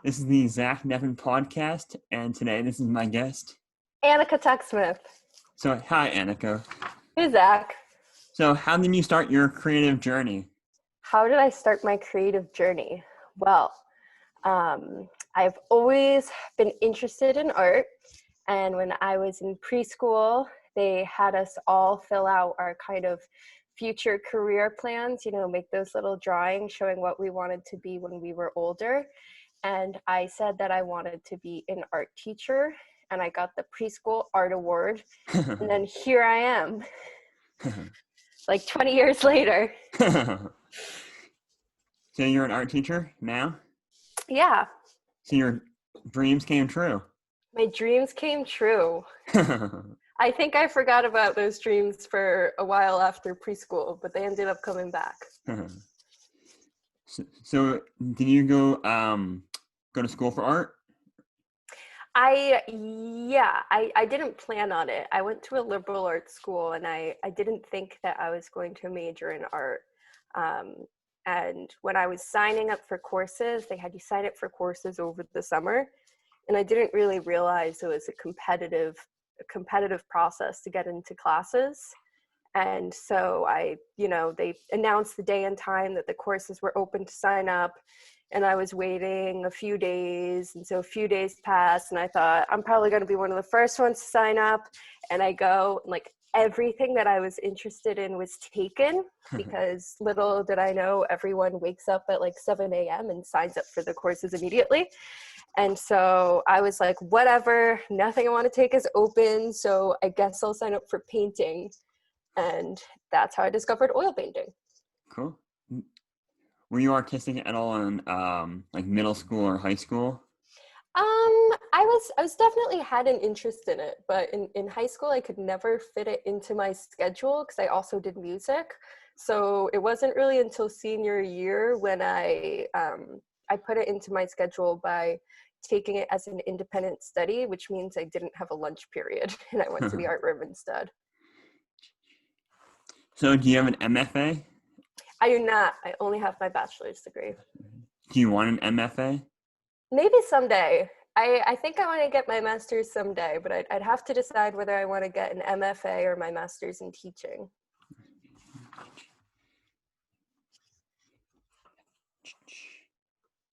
This is the Zach Nevin podcast, and today this is my guest. Annika Tucksmith. So, hi, Annika. Hey, Zach. So, how did you start your creative journey? How did I start my creative journey? Well, I've always been interested in art, and when I was in preschool, they had us all fill out our kind of future career plans, make those little drawings showing what we wanted to be when we were older. And I said that I wanted to be an art teacher, and I got the preschool art award. And then here I am, like 20 years later. So, you're an art teacher now? Yeah. So, your dreams came true. My dreams came true. I think I forgot about those dreams for a while after preschool, but they ended up coming back. So, did you go to school for art? I didn't plan on it. I went to a liberal arts school, and I didn't think that I was going to major in art. And when I was signing up for courses, they had you sign up for courses over the summer, and I didn't really realize it was a competitive process to get into classes. And so they announced the day and time that the courses were open to sign up, and I was waiting a few days. And so a few days passed, and I thought, I'm probably going to be one of the first ones to sign up. And I go, like, everything that I was interested in was taken, because little did I know, everyone wakes up at like 7 a.m. and signs up for the courses immediately. And so I was like, whatever, nothing I want to take is open, so I guess I'll sign up for painting. And that's how I discovered oil painting. Cool. Were you artistic at all in like middle school or high school? I was definitely had an interest in it, but in high school I could never fit it into my schedule because I also did music. So it wasn't really until senior year when I put it into my schedule by taking it as an independent study, which means I didn't have a lunch period, and I went to the art room instead. So do you have an MFA? I do not. I only have my bachelor's degree. Do you want an MFA? Maybe someday. I think I want to get my master's someday, but I'd have to decide whether I want to get an MFA or my master's in teaching.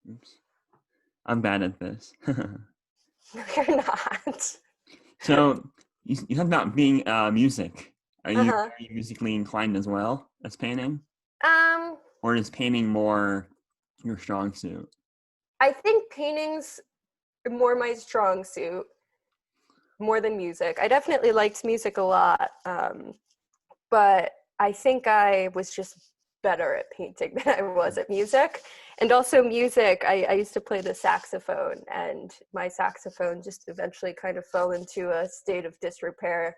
Oops. I'm bad at this. No, you're not. So you talked about being music. Are you musically inclined as well as painting? Or is painting more your strong suit? I think painting's more my strong suit, more than music. I definitely liked music a lot, but I think I was just better at painting than I was at music. And also music, I used to play the saxophone, and my saxophone just eventually kind of fell into a state of disrepair,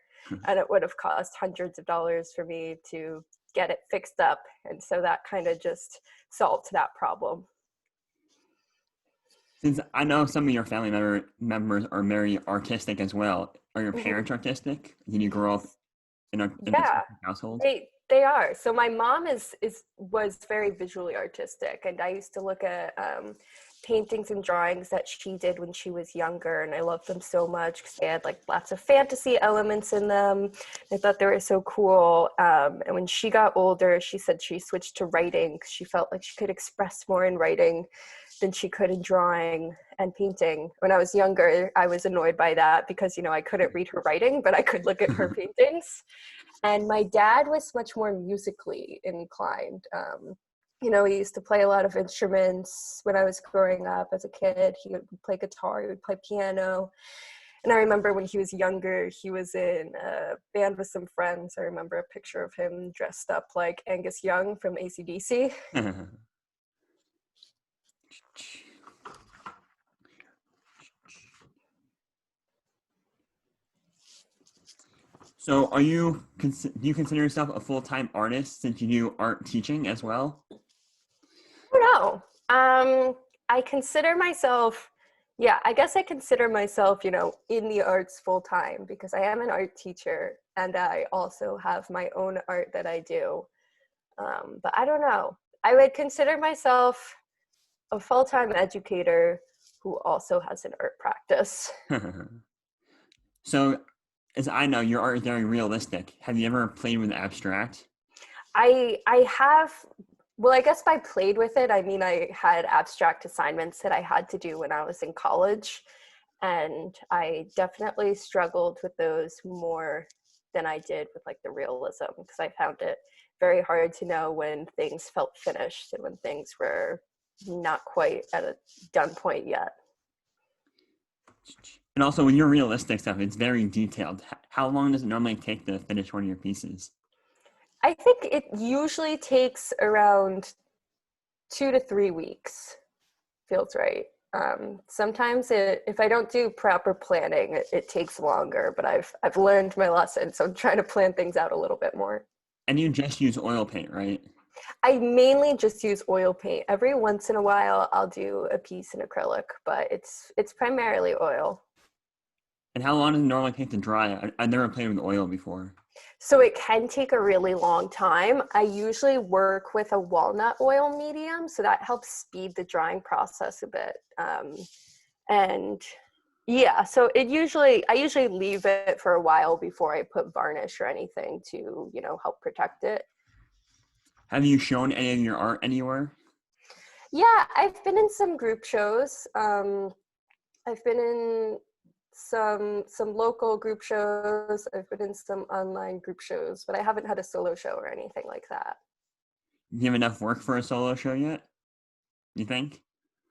and it would have cost hundreds of dollars for me to get it fixed up. And so that kind of just solved that problem. Since I know some of your family members are very artistic as well, are your parents artistic? Did you grow up in a household? They are. So my mom was very visually artistic, and I used to look at paintings and drawings that she did when she was younger, and I loved them so much because they had like lots of fantasy elements in them. I thought they were so cool. And when she got older, she said she switched to writing because she felt like she could express more in writing than she could in drawing and painting. When I was younger, I was annoyed by that because, I couldn't read her writing, but I could look at her paintings. And my dad was much more musically inclined. He used to play a lot of instruments when I was growing up as a kid. He would play guitar, he would play piano. And I remember when he was younger, he was in a band with some friends. I remember a picture of him dressed up like Angus Young from AC/DC. So do you consider yourself a full-time artist since you do art teaching as well? I don't know. I consider myself, I guess I consider myself, in the arts full-time because I am an art teacher and I also have my own art that I do. But I don't know. I would consider myself a full-time educator who also has an art practice. So, as I know, your art is very realistic. Have you ever played with abstract? I have, well, I guess by played with it, I mean I had abstract assignments that I had to do when I was in college, and I definitely struggled with those more than I did with like the realism, because I found it very hard to know when things felt finished and when things were not quite at a done point yet. And also, with your realistic stuff, it's very detailed. How long does it normally take to finish one of your pieces? I think it usually takes around 2 to 3 weeks. Feels right. Sometimes if I don't do proper planning, it takes longer, but I've learned my lesson, so I'm trying to plan things out a little bit more. And you just use oil paint, right? I mainly just use oil paint. Every once in a while, I'll do a piece in acrylic, but it's primarily oil. And how long does it normally take to dry? I've never played with oil before. So it can take a really long time. I usually work with a walnut oil medium, so that helps speed the drying process a bit. And yeah, so I usually leave it for a while before I put varnish or anything to, help protect it. Have you shown any of your art anywhere? Yeah, I've been in some group shows. I've been in some local group shows. I've been in some online group shows, but I haven't had a solo show or anything like that. Do you have enough work for a solo show yet? You think?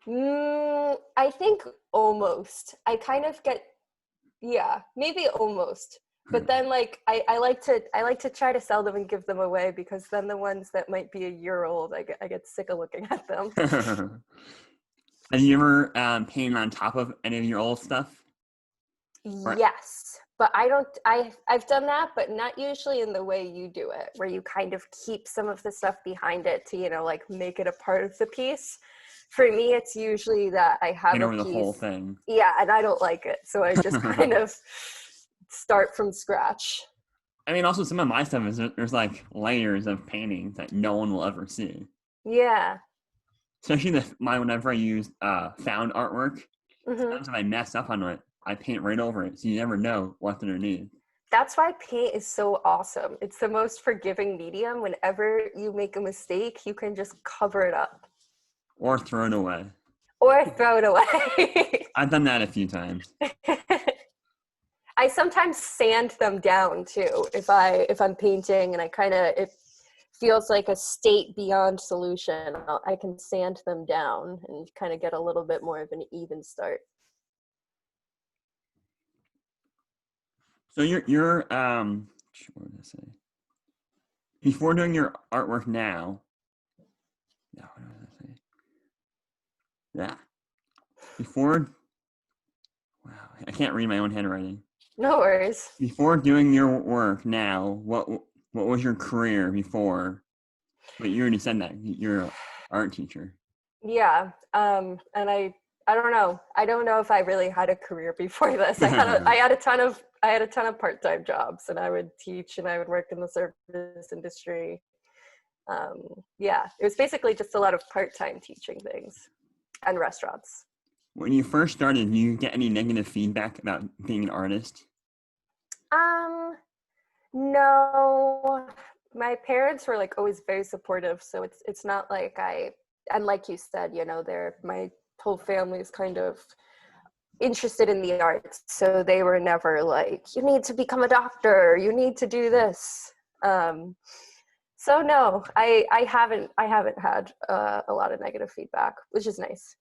I think almost. I kind of get, yeah, maybe almost. But then like I like to try to sell them and give them away, because then the ones that might be a year old, I get sick of looking at them. Have you ever painted on top of any of your old stuff? Yes, but I've done that, but not usually in the way you do it, where you kind of keep some of the stuff behind it to, like make it a part of the piece. For me, it's usually that I have paint a over piece. The whole thing. Yeah, and I don't like it, so I just kind of start from scratch. I mean, also some of my stuff is there's like layers of paintings that no one will ever see. Yeah. Especially whenever I use found artwork, Mm-hmm. sometimes if I mess up on it, I paint right over it, so you never know what's underneath. That's why paint is so awesome. It's the most forgiving medium. Whenever you make a mistake, you can just cover it up. Or throw it away. Or throw it away. I've done that a few times. I sometimes sand them down too. If I'm painting and it feels like a state beyond solution, I can sand them down and kind of get a little bit more of an even start. So you're what did I say? Before doing your artwork now, no, what did I say? Yeah. Before, wow, I can't read my own handwriting. No worries. Before doing your work now, what was your career before? But you already said that you're an art teacher. Yeah, and I don't know. I don't know if I really had a career before this. I had a ton of part-time jobs, and I would teach and I would work in the service industry. Yeah, it was basically just a lot of part-time teaching things and restaurants. When you first started, did you get any negative feedback about being an artist? No. My parents were like always very supportive, so it's not like and like you said, my whole family is kind of interested in the arts, so they were never like, you need to become a doctor, you need to do this. So no, I haven't had a lot of negative feedback, which is nice.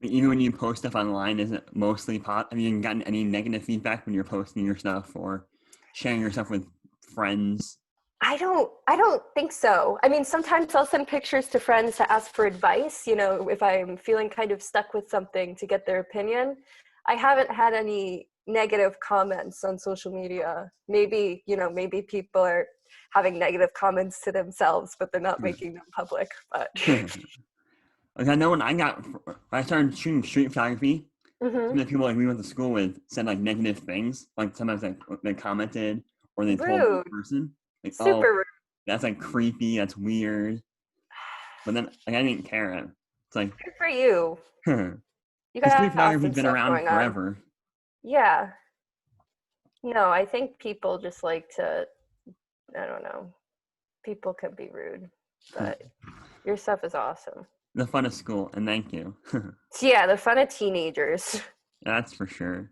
Even when you post stuff online, is it mostly have you gotten any negative feedback when you're posting your stuff or sharing your stuff with friends? I don't think so. I mean, sometimes I'll send pictures to friends to ask for advice, if I'm feeling kind of stuck with something, to get their opinion. I haven't had any negative comments on social media. Maybe people are having negative comments to themselves, but they're not making them public. But like I know when I started shooting street photography, some of the people like we went to school with said like negative things. Like sometimes they commented or they told the person like, super rude. That's like creepy, that's weird. But then like I didn't care. It's like good for you. You Because street got photography's awesome been stuff around going on. forever. Yeah. No, I think people just like to, I don't know, people can be rude, but your stuff is awesome. The fun of school, and thank you. So yeah, the fun of teenagers. That's for sure.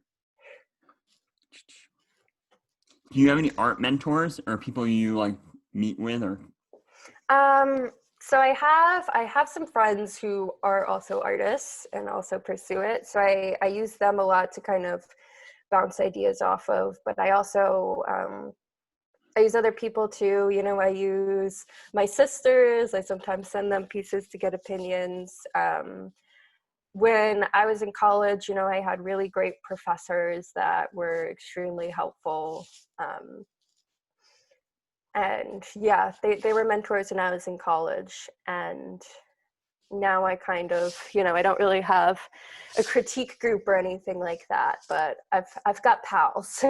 Do you have any art mentors or people you like meet with or? So I have some friends who are also artists and also pursue it. So I use them a lot to kind of bounce ideas off of, but I also I use other people too. I use my sisters. I sometimes send them pieces to get opinions. When I was in college, I had really great professors that were extremely helpful. And yeah, they were mentors when I was in college. And now I kind of, I don't really have a critique group or anything like that, but I've got pals.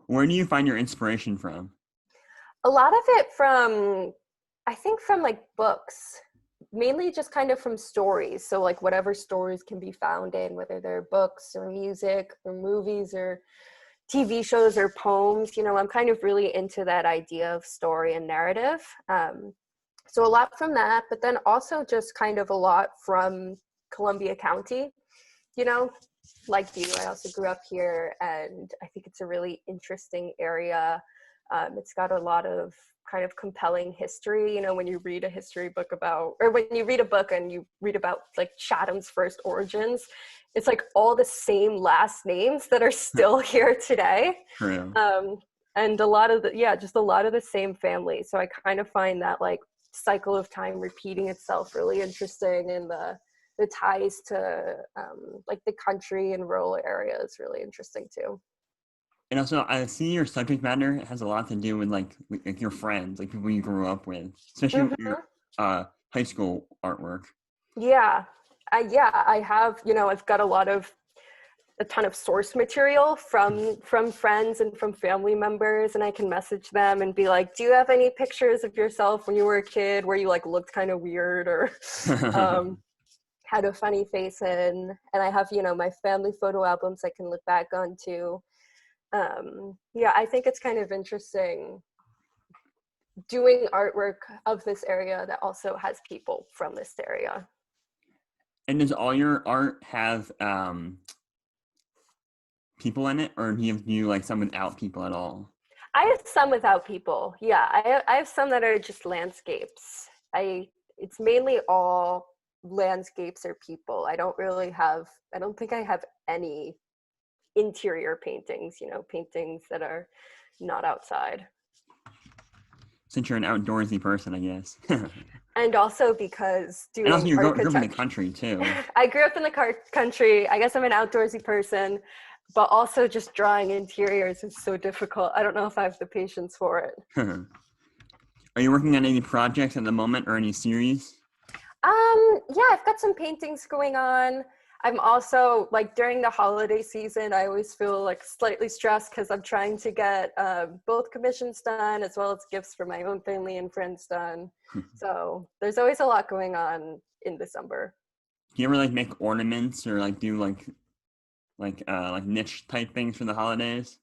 Where do you find your inspiration from? A lot of it from, I think from like books, mainly just kind of from stories. So like whatever stories can be found in, whether they're books or music or movies or TV shows or poems, I'm kind of really into that idea of story and narrative. So a lot from that, but then also just kind of a lot from Columbia County, you know, like you, I also grew up here and I think it's a really interesting area. It's got a lot of kind of compelling history. When you read a history book about, or when you read a book and you read about like Chatham's first origins, it's like all the same last names that are still here today. True. And a lot of just a lot of the same family. So I kind of find that like cycle of time repeating itself really interesting, and the ties to like the country and rural areas really interesting too. And also, I see your subject matter has a lot to do with like your friends, like people you grew up with, especially with Mm-hmm. your high school artwork. Yeah, I have. I've got a ton of source material from friends and from family members, and I can message them and be like, do you have any pictures of yourself when you were a kid where you like looked kind of weird or had a funny face in? And I have my family photo albums I can look back on too. Yeah, I think it's kind of interesting doing artwork of this area that also has people from this area. And does all your art have people in it, or do you like some without people at all? I have some without people. Yeah, I have some that are just landscapes. It's mainly all landscapes or people. I don't think I have any interior paintings, paintings that are not outside. Since you're an outdoorsy person, I guess. And also because And also, doing you grew up in the architecture, country too. I grew up in the country. I guess I'm an outdoorsy person, but also just drawing interiors is so difficult. I don't know if I have the patience for it. Are you working on any projects at the moment or any series? Yeah, I've got some paintings going on. I'm also like during the holiday season, I always feel like slightly stressed because I'm trying to get both commissions done as well as gifts for my own family and friends done. So there's always a lot going on in December. Do you ever like make ornaments or like do like niche type things for the holidays?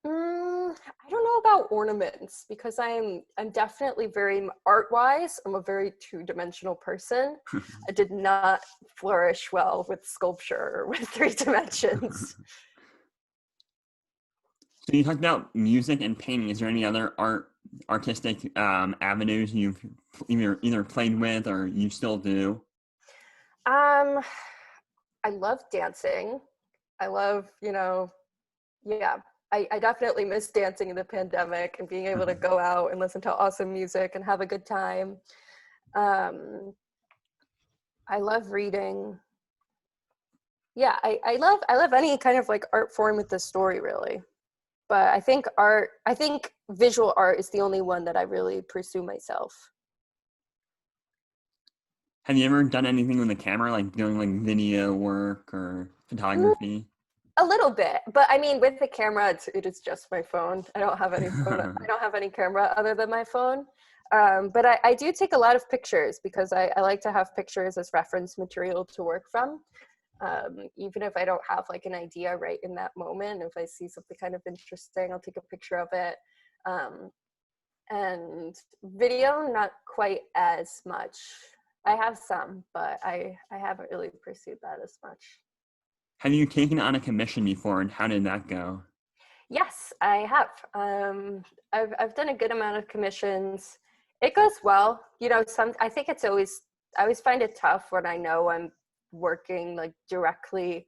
I don't know about ornaments because I'm definitely very art wise. I'm a very two-dimensional person. I did not flourish well with sculpture or with three dimensions. So you talked about music and painting. Is there any other artistic avenues you've either played with or you still do? Um, I love dancing. I love, yeah. I definitely miss dancing in the pandemic and being able to go out and listen to awesome music and have a good time. Um, I love reading. Yeah, I love any kind of like art form with the story really. But I think visual art is the only one that I really pursue myself. Have you ever done anything with a camera, like doing like video work or Mm, photography? a little bit, but I mean, with the camera, it is just my phone. I don't have any phone. I don't have any camera other than my phone. But I do take a lot of pictures because I like to have pictures as reference material to work from. Even if I don't have like an idea right in that moment. If I see something kind of interesting, I'll take a picture of it. And video, not quite as much. I have some, but I haven't really pursued that as much. Have you taken on a commission before, and how did that go? Yes, I have. I've done a good amount of commissions. It goes well. You know, I think I always find it tough when I know I'm working like directly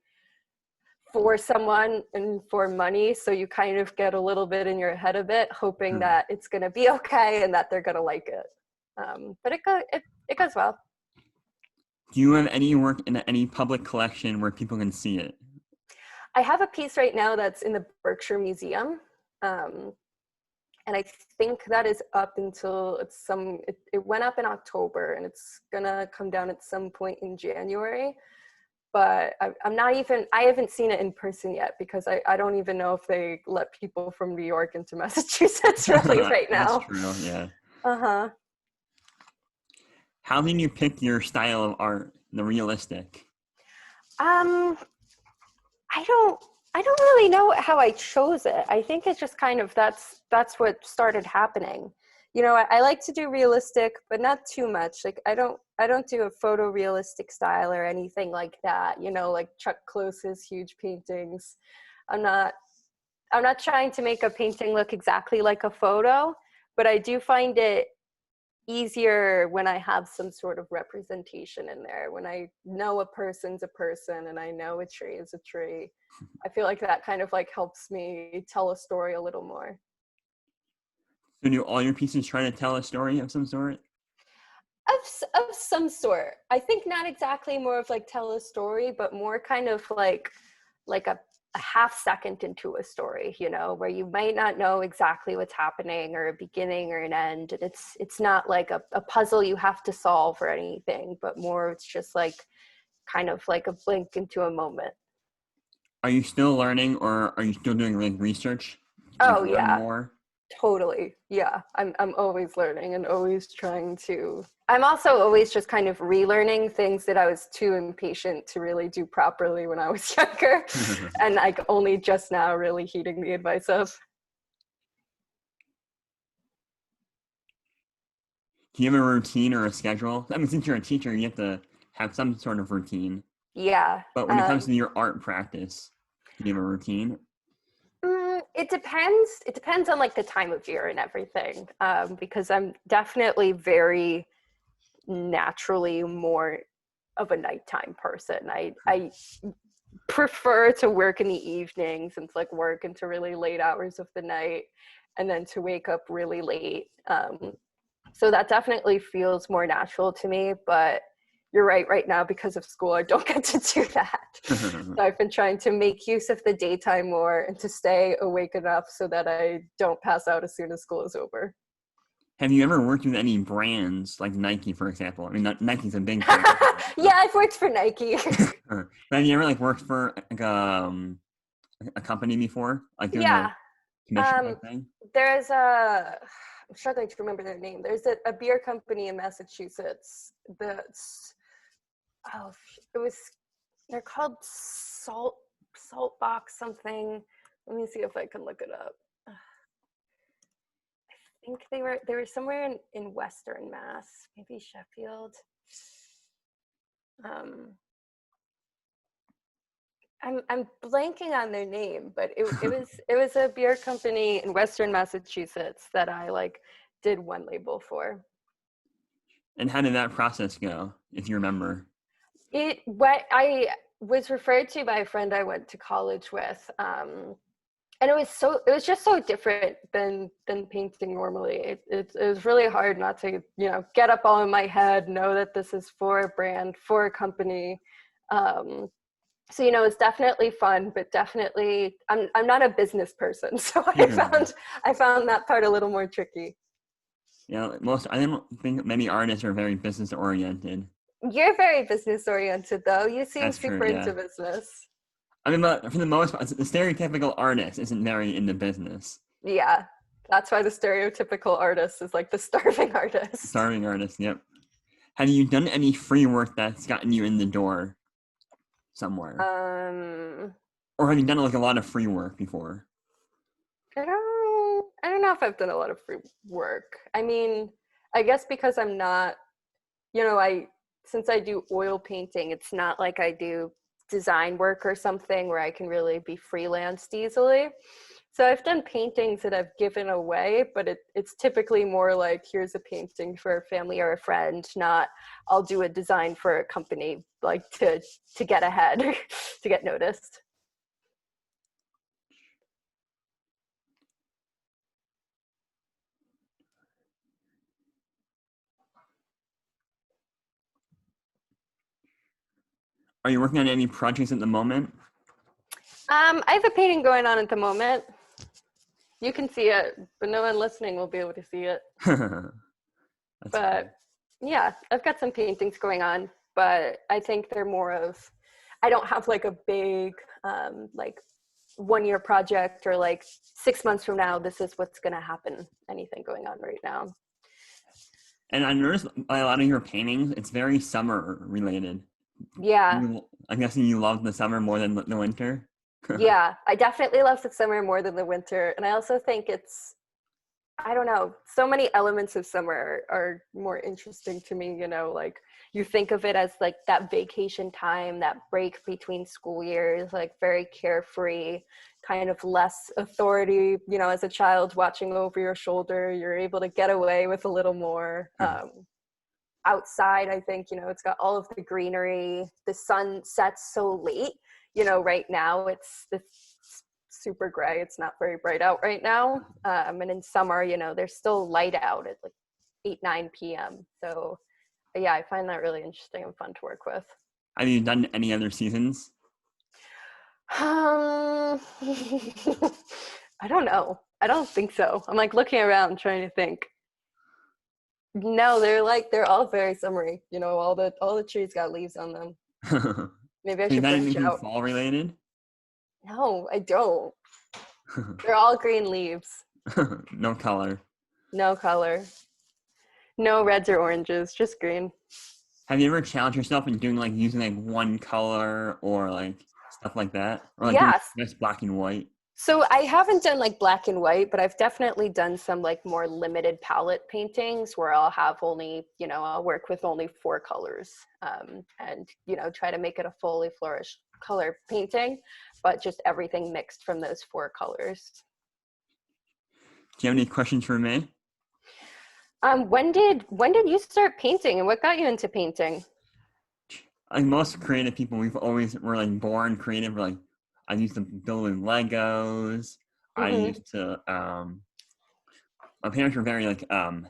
for someone and for money. So you kind of get a little bit in your head of it, hoping that it's going to be okay and that they're going to like it. But it goes well. Do you have any work in any public collection where people can see it? I have a piece right now that's in the Berkshire Museum. And I think that is up until it went up in October, and it's gonna come down at some point in January. But I haven't seen it in person yet, because I don't even know if they let people from New York into Massachusetts really right now. That's true, yeah. Uh-huh. How did you pick your style of art, the realistic? I don't really know how I chose it. I think it's just kind of that's what started happening. You know, I like to do realistic, but not too much. Like I don't do a photorealistic style or anything like that. You know, like Chuck Close's huge paintings. I'm not trying to make a painting look exactly like a photo, but I do find it easier when I have some sort of representation in there. When I know a person's a person and I know a tree is a tree, I feel like that kind of like helps me tell a story a little more. So do all your pieces try to tell a story of some sort? Of some sort. I think not exactly more of like tell a story, but more kind of like a half second into a story, you know, where you might not know exactly what's happening, or a beginning or an end. And it's not like a puzzle you have to solve or anything, but more it's just like kind of like a blink into a moment. Are you still learning, or are you still doing like research Oh to learn yeah, more? totally. Yeah, I'm always learning and always trying to. I'm also always just kind of relearning things that I was too impatient to really do properly when I was younger, and like only just now really heeding the advice of. Do you have a routine or a schedule? I mean, since you're a teacher, you have to have some sort of routine. Yeah. But when it comes to your art practice, do you have a routine? It depends. It depends on like the time of year and everything, because I'm definitely very naturally more of a nighttime person. I prefer to work in the evenings and to like work into really late hours of the night, and then to wake up really late. So that definitely feels more natural to me, but you're right now, because of school, I don't get to do that. So I've been trying to make use of the daytime more and to stay awake enough so that I don't pass out as soon as school is over. Have you ever worked with any brands like Nike, for example? I mean, Nike's a big brand. Yeah, I've worked for Nike. But have you ever like worked for like a company before, like doing a Yeah. commission type thing? I'm struggling to remember their name. There's a beer company in Massachusetts that's, they're called Salt Box something. Let me see if I can look it up. I think they were somewhere in Western Mass, maybe Sheffield. I'm blanking on their name, but it was a beer company in Western Massachusetts that I like did one label for. And how did that process go, if you remember? I was referred to by a friend I went to college with, and it was just so different than painting normally. It was really hard not to, you know, get up all in my head, know that this is for a brand, for a company. So, you know, it's definitely fun, but definitely I'm not a business person, so I found that part a little more tricky. Yeah, I don't think many artists are very business oriented. You're very business oriented, though. You seem That's true, super yeah. into business. I mean, but for the most part, the stereotypical artist isn't very into business. Yeah, that's why the stereotypical artist is like the starving artist. Starving artist, yep. Have you done any free work that's gotten you in the door? somewhere? Um, Or have you done like a lot of free work before? I don't know if I've done a lot of free work. I mean, I guess because I'm not, since I do oil painting, it's not like I do design work or something where I can really be freelanced easily. So I've done paintings that I've given away, but it's typically more like, here's a painting for a family or a friend, not I'll do a design for a company, like to get ahead, to get noticed. Are you working on any projects at the moment? I have a painting going on at the moment. You can see it, but no one listening will be able to see it. That's cool. But yeah, I've got some paintings going on, but I think they're more of, I don't have like a big, like 1 year project or like 6 months from now, this is what's going to happen. Anything going on right now. And I noticed by a lot of your paintings, it's very summer related. Yeah. I'm guessing you love the summer more than the winter. Yeah. I definitely love the summer more than the winter. And I also think I don't know, so many elements of summer are more interesting to me, like you think of it as like that vacation time, that break between school years, like very carefree, kind of less authority, as a child watching over your shoulder, you're able to get away with a little more. Outside, I think, it's got all of the greenery, the sun sets so late, right now it's this super gray. It's not very bright out right now. And in summer, there's still light out at like 8, 9 p.m. So yeah, I find that really interesting and fun to work with. Have you done any other seasons? I don't know. I don't think so. I'm like looking around trying to think. No, they're all very summery. All the trees got leaves on them. Have Maybe I you should done branch anything out. fall related? No, I don't. They're all green leaves. No color. No color. No reds or oranges, just green. Have you ever challenged yourself in doing like using like one color or like stuff like that? Or like doing Yes. just black and white? So I haven't done like black and white, but I've definitely done some like more limited palette paintings where I'll have only, I'll work with only 4 colors, and, try to make it a fully flourished color painting, but just everything mixed from those 4 colors. Do you have any questions for me? When did you start painting and what got you into painting? Like most creative people, we're like born creative. We're like, I used to build with Legos. I Mm-hmm. used to my parents were very like what's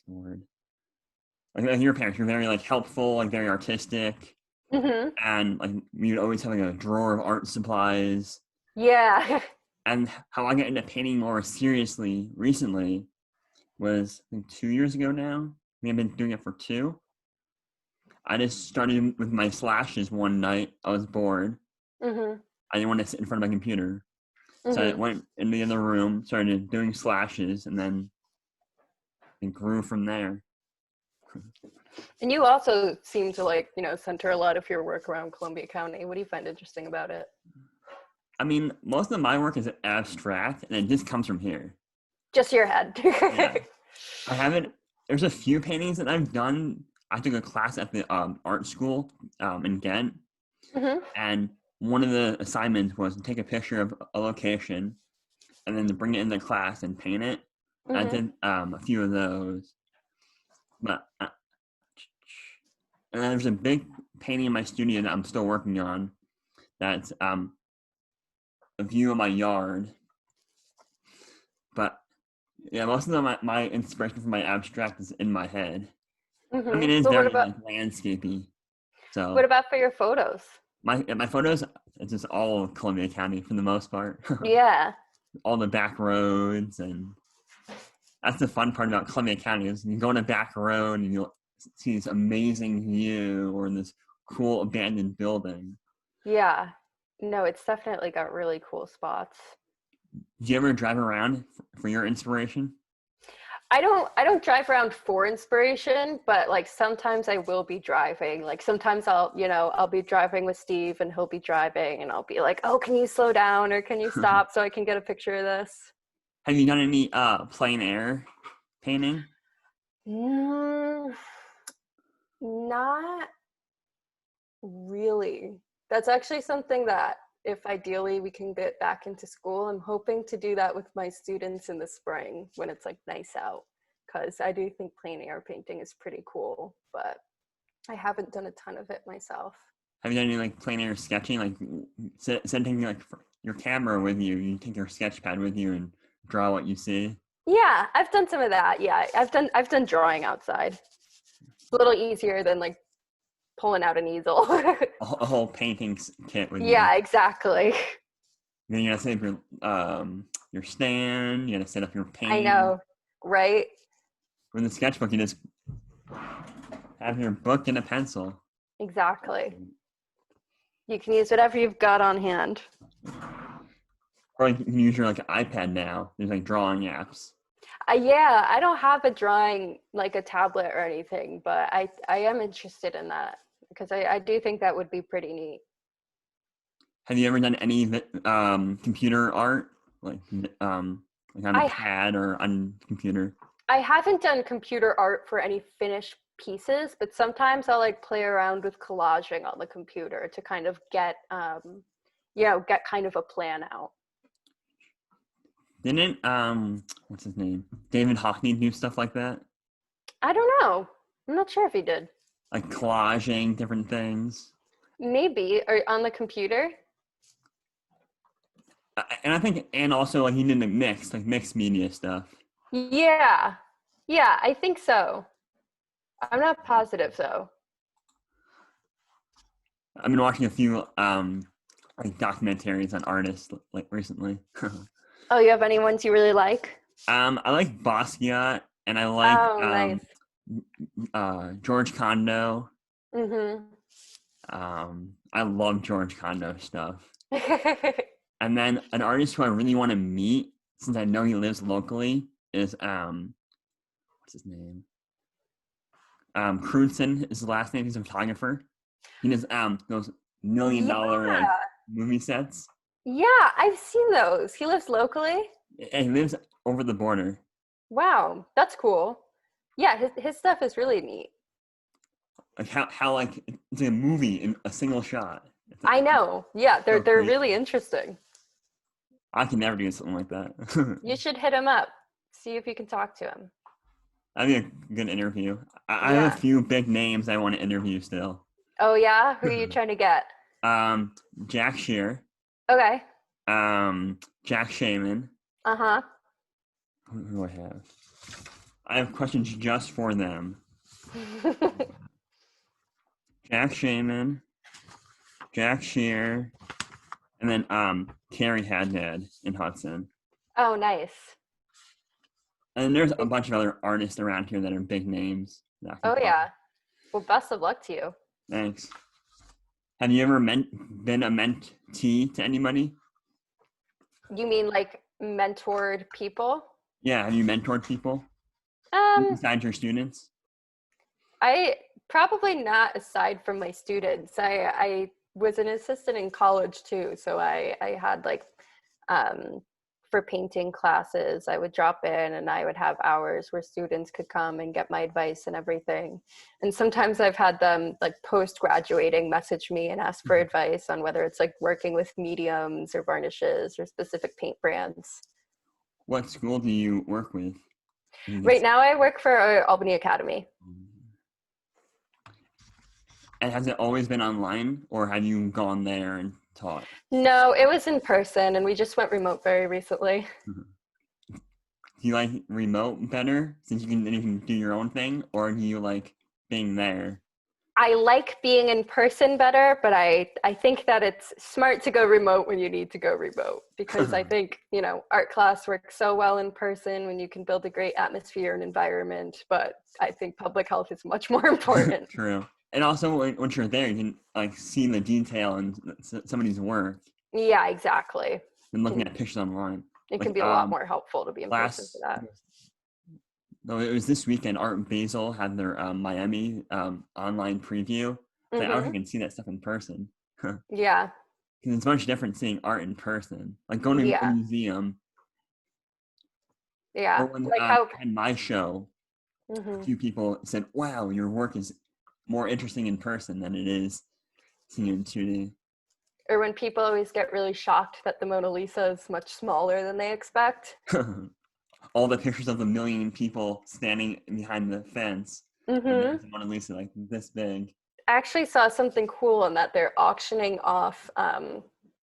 the word? Like your parents were very like helpful, like very artistic, Mm-hmm. and like we would always have like a drawer of art supplies. Yeah. And how I got into painting more seriously recently was I think 2 years ago now. I think I've been doing it for 2. I just started with my slashes one night. I was bored. Mm-hmm. I didn't want to sit in front of my computer. So I Mm-hmm. went in the other room, started doing slashes, and then it grew from there. And you also seem to like, center a lot of your work around Columbia County. What do you find interesting about it? I mean, most of my work is abstract, and it just comes from here. Just your head. Yeah. I haven't, there's a few paintings that I've done. I took a class at the art school in Ghent, Mm-hmm. and one of the assignments was to take a picture of a location and then to bring it into class and paint it. I Mm-hmm. did a few of those. But and there's a big painting in my studio that I'm still working on. That's a view of my yard. But yeah, most of my inspiration for my abstract is in my head. I Mm-hmm. mean, it is But what very about like landscapey. what So about for your photos? my photos, it's just all of Columbia County for the most part. Yeah. All the back roads, and that's the fun part about Columbia County is you go on a back road and you'll see this amazing view or this cool abandoned building. Yeah. No, it's definitely got really cool spots. Do you ever drive around for your inspiration? I don't drive around for inspiration, but like sometimes I will be driving. Like sometimes I'll be driving with Steve and he'll be driving and I'll be like, "Oh, can you slow down or can you stop so I can get a picture of this?" Have you done any plein air painting? Mm, not really. That's actually something that if ideally we can get back into school, I'm hoping to do that with my students in the spring when it's like nice out, because I do think plein air painting is pretty cool, but I haven't done a ton of it myself. Have you done any like plein air sketching? Like taking like your camera with you, you take your sketch pad with you and draw what you see. Yeah, I've done some of that. Yeah, I've done drawing outside. It's a little easier than like pulling out an easel. A whole painting kit with you. Yeah, exactly. Then you gotta set up your stand. You gotta set up your I paint. know, right? With the sketchbook, you just have your book and a pencil. Exactly. You can use whatever you've got on hand. Or like, you can use your like iPad now. There's like drawing apps. Yeah, I don't have a drawing like a tablet or anything, but I am interested in that because I do think that would be pretty neat. Have you ever done any computer art, like on a I pad or on computer? I haven't done computer art for any finished pieces, but sometimes I'll like play around with collaging on the computer to kind of get kind of a plan out. Didn't what's his name? David Hockney do stuff like that? I don't know. I'm not sure if he did. Like collaging different things. Maybe, or on the computer. And I think, and also like he did like mixed media stuff. Yeah. Yeah, I think so. I'm not positive though. I've been watching a few like documentaries on artists like recently. Oh, you have any ones you really like? I like Basquiat and I like Oh, nice. George Condo. Mhm. I love George Condo stuff. And then an artist who I really want to meet, since I know he lives locally, is what's his name? Crutzen is his last name. He's a photographer. He does those $1 million like Yeah. movie sets. Yeah, I've seen those. He lives locally. And he lives over the border. Wow, that's cool. Yeah, his stuff is really neat. Like how like it's like a movie in a single shot. I know. Yeah, they're So they're crazy. really interesting. I can never do something like that. You should hit him up. See if you can talk to him. That'd be a good interview. I have a Yeah. few big names I want to interview still. Oh yeah? Who are you trying to get? Jack Shear, Okay. Jack Shaman. Uh-huh. Who do I have? I have questions just for them. Jack Shaman, Jack Shear, and then Carrie Haddad in Hudson. Oh, nice. And there's a bunch of other artists around here that are big names. That I can Oh call. yeah. Well, best of luck to you. Thanks. Have you ever been a mentee to anybody? You mean like mentored people? Yeah, have you mentored people Um, besides your students? I probably not aside from my students. I was an assistant in college too, so I had like um, for painting classes, I would drop in and I would have hours where students could come and get my advice and everything. And sometimes I've had them like post graduating message me and ask for advice on whether it's like working with mediums or varnishes or specific paint brands. What school do you work with? Right now I work for Albany Academy. And has it always been online, or have you gone there and taught? No, it was in person and we just went remote very recently. Do you like remote better since you can do your own thing, or do you like being there? I like being in person better, but I think that it's smart to go remote when you need to go remote, because I think, art class works so well in person when you can build a great atmosphere and environment, but I think public health is much more important. True. And also, once you're there, you can like see the detail in somebody's work Yeah, exactly. than looking at pictures online. It Like can be a lot more helpful to be in person for that. No, it was this weekend. Art Basel had their Miami online preview. It's like, I wish I Mm-hmm. could see that stuff in person. Because Yeah. it's much different seeing art in person. Like going to a Yeah. museum, or Yeah. when Like I how. had my show, a Hmm. few people said, "Wow, your work is more interesting in person than it is seeing in 2D." Or when people always get really shocked that the Mona Lisa is much smaller than they expect. All the pictures of the million people standing behind the fence, and Mm-hmm. there's the Mona Lisa like this big. I actually saw something cool in that they're auctioning off.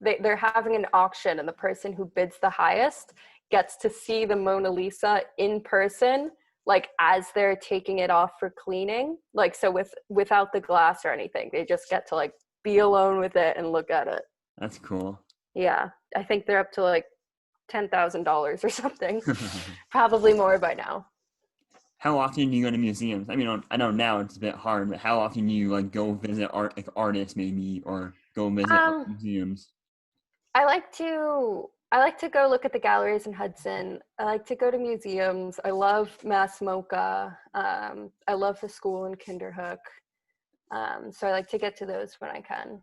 They're having an auction, and the person who bids the highest gets to see the Mona Lisa in person, like as they're taking it off for cleaning. Like so, without the glass or anything, they just get to like be alone with it and look at it. That's cool. Yeah, I think they're up to like $10,000 or something, probably more by now. How often do you go to museums? I mean, I know now it's a bit hard, but how often do you like go visit artists maybe, or go visit art Um, museums? I like to go look at the galleries in Hudson. I like to go to museums. I love Mass MoCA. I love the school in Kinderhook. So I like to get to those when I can.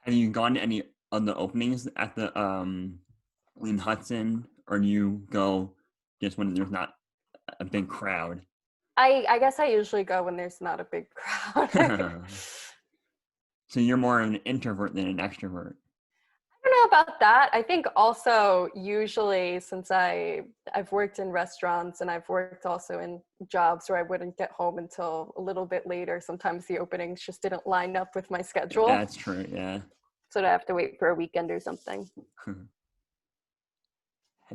Have you gone to any of the openings at the in Hudson, or do you go just when there's not a big crowd? I guess I usually go when there's not a big crowd. So you're more of an introvert than an extrovert. I don't know about that. I think also usually since I've worked in restaurants and I've worked also in jobs where I wouldn't get home until a little bit later. Sometimes the openings just didn't line up with my schedule. That's true. Yeah. So I have to wait for a weekend or something.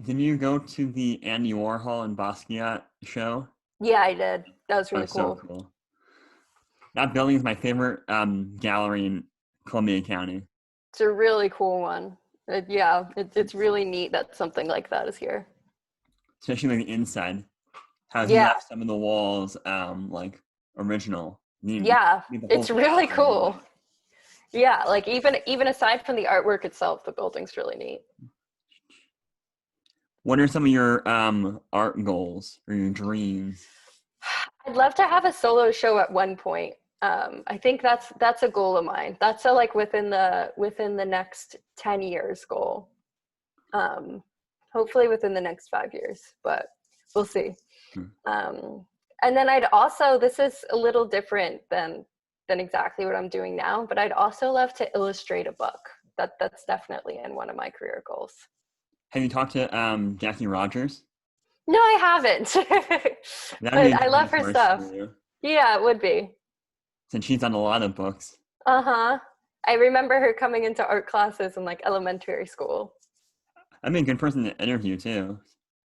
Did you go to the Andy Warhol and Basquiat show? Yeah, I did. That was That really was so cool. cool. That building is my favorite gallery in Columbia County. It's a really cool one. It's really neat that something like that is here. Especially like the inside. How he Yeah, left some of the walls like original. yeah, The whole it's really gallery. cool. Yeah, like even aside from the artwork itself, the building's really neat. What are some of your art goals or your dreams? I'd love to have a solo show at one point. I think that's a goal of mine. That's a like within the next 10 years goal. Um, Hopefully within the next 5 years, but we'll see. Hmm. And then I'd also, this is a little different than exactly what I'm doing now, but I'd also love to illustrate a book. That's definitely in one of my career goals. Have you talked to Jackie Rogers? No, I haven't. That'd be But a I good love her resource for stuff. you, Yeah, it would be. since she's done a lot of books. Uh-huh. I remember her coming into art classes in like elementary school. I'd be a good person to interview too.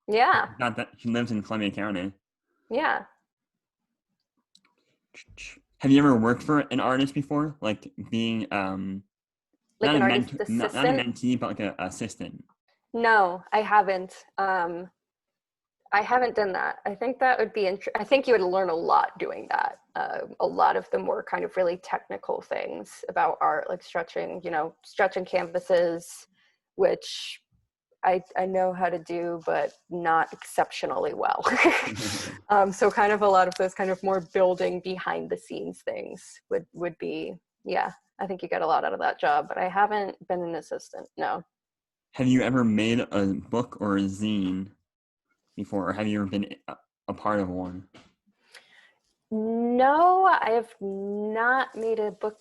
Yeah. Not that she lives in Columbia County. Yeah. Have you ever worked for an artist before? Like being Like not an a artist mentor, not a assistant? mentee, but like an assistant. No, I haven't. I haven't done that. I think that would be I think you would learn a lot doing that. A lot of the more kind of really technical things about art, like stretching canvases, which I know how to do, but not exceptionally well. So kind of a lot of those kind of more building behind the scenes things would be, yeah, I think you get a lot out of that job, but I haven't been an assistant. No. Have you ever made a book or a zine before, or have you ever been a part of one? No, I have not made a book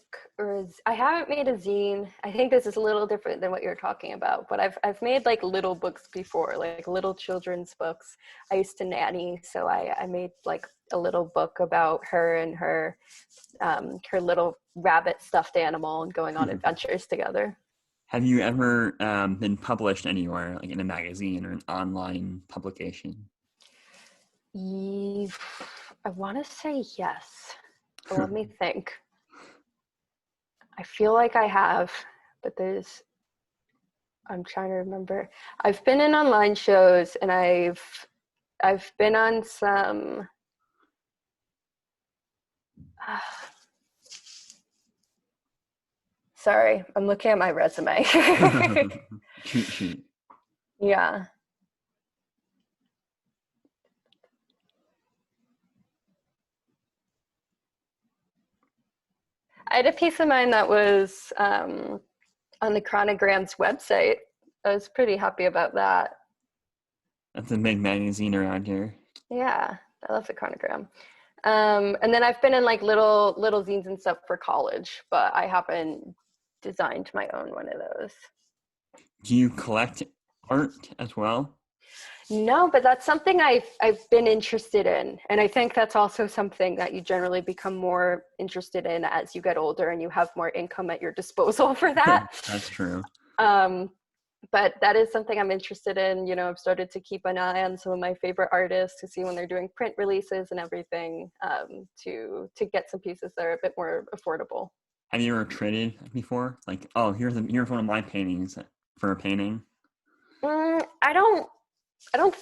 I haven't made a zine. I think this is a little different than what you're talking about, but I've made like little books before, like little children's books. I used to nanny, so I made like a little book about her and her little rabbit stuffed animal and going on adventures together. Have you ever been published anywhere, like in a magazine or an online publication? I want to say yes. But let me think. I feel like I have, but I'm trying to remember. I've been in online shows and I've been on some sorry, I'm looking at my resume. Cheat sheet. Yeah. I had a piece of mine that was on the Chronogram's website. I was pretty happy about that. That's a big magazine around here. Yeah, I love the Chronogram. And then I've been in like little zines and stuff for college, but I haven't designed my own one of those. Do you collect art as well? No, but that's something I've been interested in, and I think that's also something that you generally become more interested in as you get older and you have more income at your disposal for that. That's true. Um, but that is something I'm interested in. You know, I've started to keep an eye on some of my favorite artists to see when they're doing print releases and everything, to get some pieces that are a bit more affordable. Have you ever traded before? Like, oh, here's one of my paintings for a painting. I don't I don't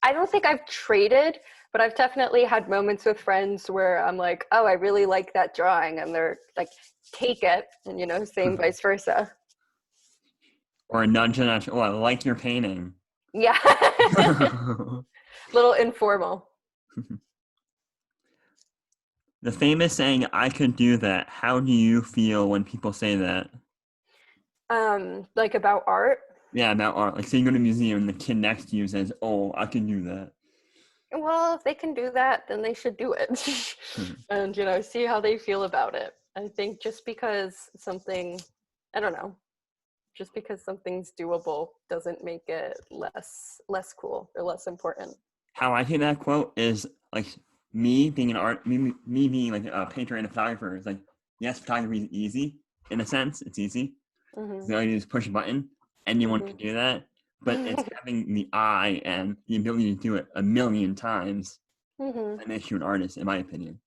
I don't think I've traded, but I've definitely had moments with friends where I'm like, oh, I really like that drawing, and they're like, take it, and same vice versa. Or a nudge and nudge. Oh, I like your painting. Yeah. Little informal. The famous saying, I could do that. How do you feel when people say that? Like about art. Yeah, about art. Like, say you go to a museum and the kid next to you says, oh, I can do that. Well, if they can do that, then they should do it. And, see how they feel about it. I think just because something, I don't know, just because something's doable doesn't make it less cool or less important. How I hear that quote is like me being me being like a painter and a photographer is like, yes, photography is easy. In a sense, it's easy. Mm-hmm. All you do is push a button. Anyone Mm-hmm. can do that. But it's having the eye and the ability to do it a million times Mm-hmm. that makes you an artist, in my opinion.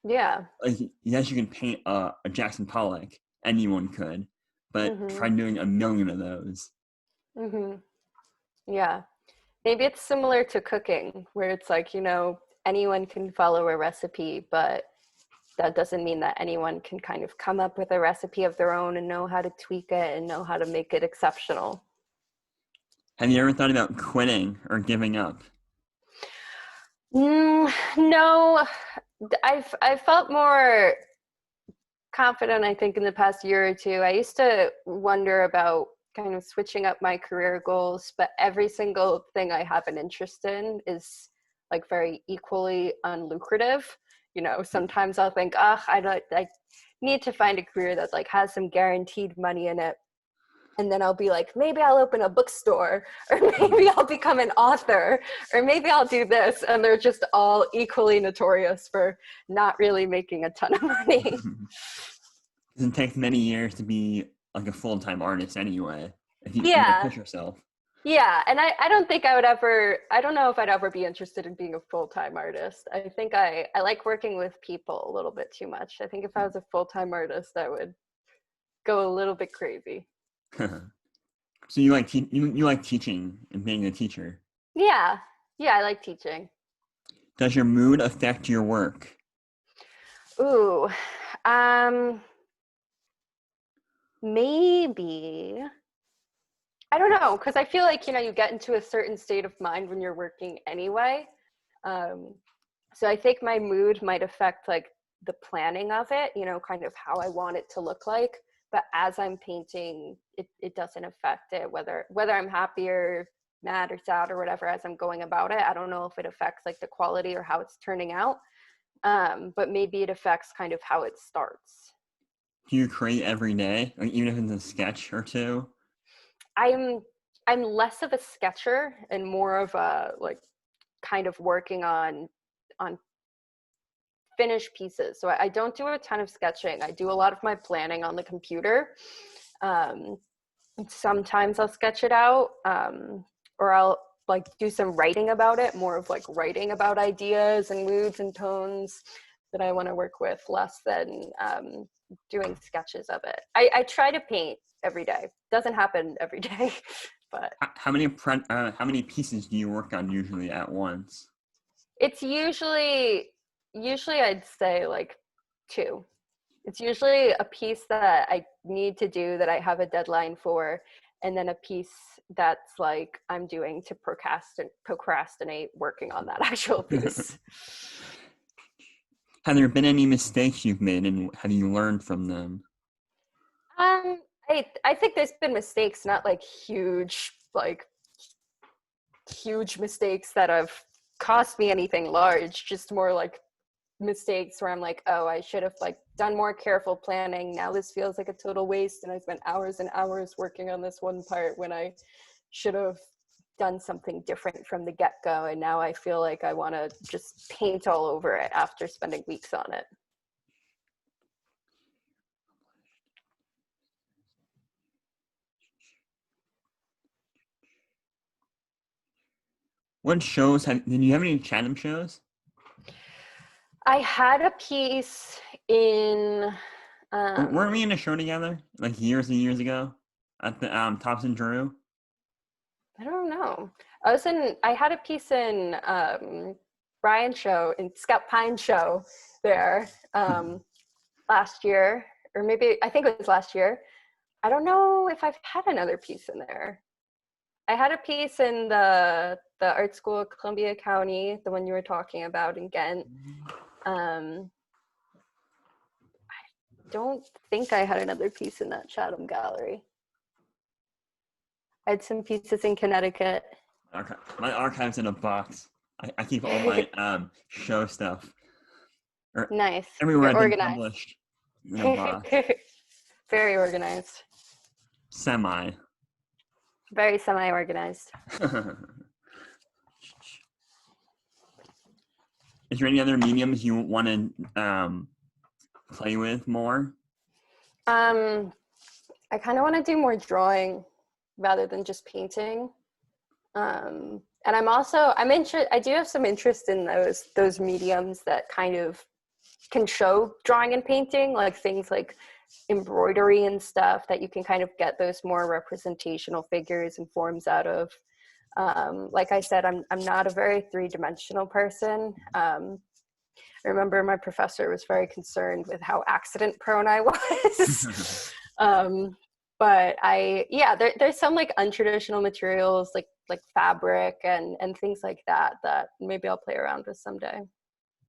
Yeah. Like, yes, you can paint a Jackson Pollock. Anyone could. But Mm-hmm. try doing a million of those. Mm-hmm. Yeah. Maybe it's similar to cooking, where it's like, anyone can follow a recipe, but that doesn't mean that anyone can kind of come up with a recipe of their own and know how to tweak it and know how to make it exceptional. Have you ever thought about quitting or giving up? No, I've felt more confident, I think, in the past year or two. I used to wonder about kind of switching up my career goals, but every single thing I have an interest in is like very equally unlucrative. Sometimes I'll think, I need to find a career that like has some guaranteed money in it. And then I'll be like, maybe I'll open a bookstore, or maybe I'll become an author, or maybe I'll do this. And they're just all equally notorious for not really making a ton of money. It takes many years to be like a full-time artist anyway. If you gotta Yeah. push yourself. Yeah. And I don't think I don't know if I'd ever be interested in being a full-time artist. I think I like working with people a little bit too much. I think if I was a full-time artist, I would go a little bit crazy. So you like you like teaching and being a teacher. Yeah. Yeah. I like teaching. Does your mood affect your work? Ooh. Maybe. I don't know, because I feel like, you get into a certain state of mind when you're working anyway. So I think my mood might affect like the planning of it, kind of how I want it to look like. But as I'm painting, it doesn't affect it, whether I'm happy or mad or sad or whatever as I'm going about it. I don't know if it affects like the quality or how it's turning out. But maybe it affects kind of how it starts. Do you create every day, like even if it's a sketch or two? I'm less of a sketcher and more of a like kind of working on finished pieces. So I don't do a ton of sketching. I do a lot of my planning on the computer. Um, Sometimes I'll sketch it out, or I'll like do some writing about it, more of like writing about ideas and moods and tones that I want to work with, less than doing sketches of it. I try to paint every day. Doesn't happen every day, but How many pieces do you work on usually at once? it's usually I'd say like two. It's usually a piece that I need to do that I have a deadline for, and then a piece that's like I'm doing to procrastinate working on that actual piece. Have there been any mistakes you've made, and have you learned from them? I think there's been mistakes, not like huge mistakes that have cost me anything large, just more like mistakes where I'm like, oh, I should have like done more careful planning. Now this feels like a total waste, and I spent hours and hours working on this one part when I should have done something different from the get-go, and now I feel like I want to just paint all over it after spending weeks on it. What shows did you have any Chatham shows? I had a piece in Weren't we in a show together like years and years ago at the Thompson Drew? I don't know. I had a piece in Brian's show, in Scout Pine show there last year, or maybe I think it was last year. I don't know if I've had another piece in there. I had a piece in the art school at Columbia County, the one you were talking about in Ghent. I don't think I had another piece in that Chatham gallery. I had some pieces in Connecticut. My archive's in a box. I keep all my show stuff. Nice. Everywhere You're I've been organized. published in a box. Very organized. Semi. Very semi-organized. Is there any other mediums you want to play with more? I kind of want to do more drawing rather than just painting. And I do have some interest in those mediums that kind of can show drawing and painting, like things like embroidery and stuff that you can kind of get those more representational figures and forms out of. Like I said, I'm not a very three-dimensional person. I remember my professor was very concerned with how accident prone I was. But there's some like untraditional materials like fabric and things like that maybe I'll play around with someday.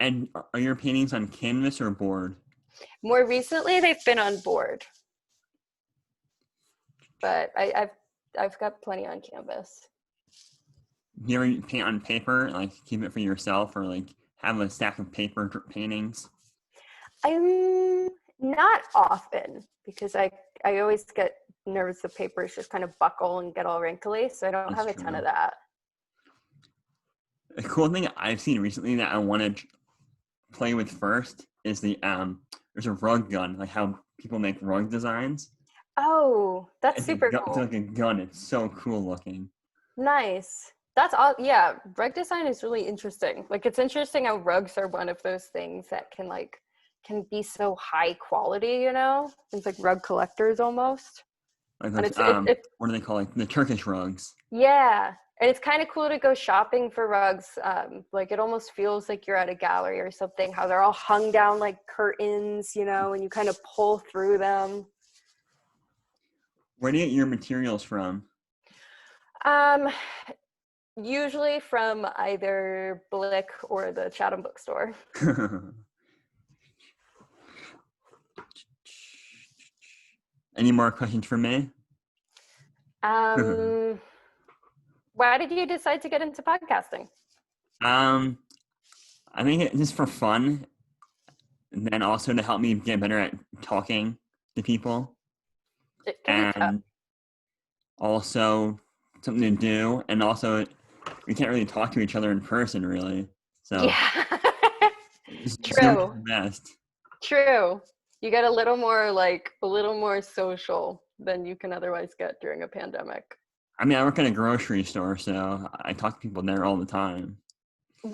And are your paintings on canvas or board? More recently, they've been on board, but I've got plenty on canvas. Do you ever paint on paper, like keep it for yourself, or like have a stack of paper paintings? I'm not often, because I always get nervous the papers just kind of buckle and get all wrinkly, so I don't have a ton of that. A cool thing I've seen recently that I want to play with first is there's a rug gun, like how people make rug designs. Oh, that's super cool. It's like a gun. It's so cool looking. Nice. That's all. Yeah, rug design is really interesting. Like, it's interesting how rugs are one of those things that can be so high quality, you know? It's like rug collectors almost. Like those, what do they call, like the Turkish rugs? Yeah, and it's kind of cool to go shopping for rugs. Like, it almost feels like you're at a gallery or something, how they're all hung down like curtains, you know, and you kind of pull through them. Where do you get your materials from? Usually from either Blick or the Chatham bookstore. Any more questions for me? Why did you decide to get into podcasting? I think it's just for fun, and then also to help me get better at talking to people, and also something to do, and also we can't really talk to each other in person, really. So yeah, true. True. You get a little more social than you can otherwise get during a pandemic. I mean, I work at a grocery store, so I talk to people there all the time.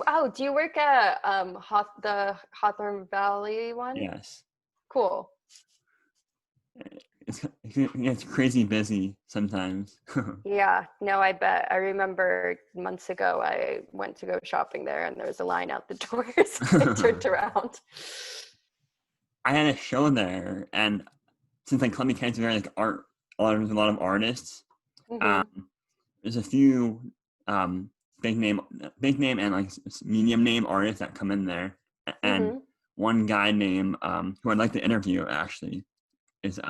Oh, do you work at the Hawthorne Valley one? Yes. Cool. It's crazy busy sometimes. Yeah, no, I bet. I remember months ago I went to go shopping there and there was a line out the doors. I turned around. I had a show there, and since like Columbia County is very like art, a lot of artists. Mm-hmm. There's a few big name and like medium name artists that come in there, and one guy named who I'd like to interview actually is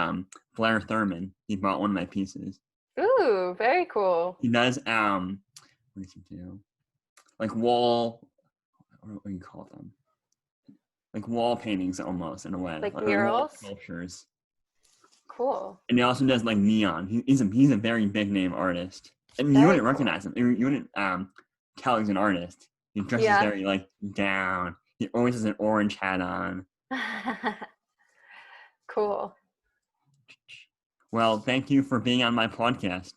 Blair Thurman. He bought one of my pieces. Ooh, very cool. He does what does he do? Like wall, what do you call them? Like wall paintings almost in a way. Like Like wall murals? sculptures. Cool. And he also does like neon. He's a very big name artist. And you Very wouldn't cool. recognize him. You wouldn't tell he's an artist. He dresses Yeah. very like down. He always has an orange hat on. Cool. Well, thank you for being on my podcast.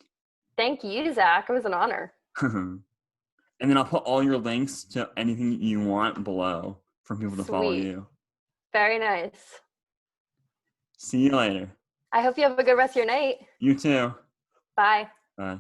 Thank you, Zach. It was an honor. And then I'll put all your links to anything you want below for people to follow Sweet. you. Very nice. See you later. I hope you have a good rest of your night. You too. Bye. Bye.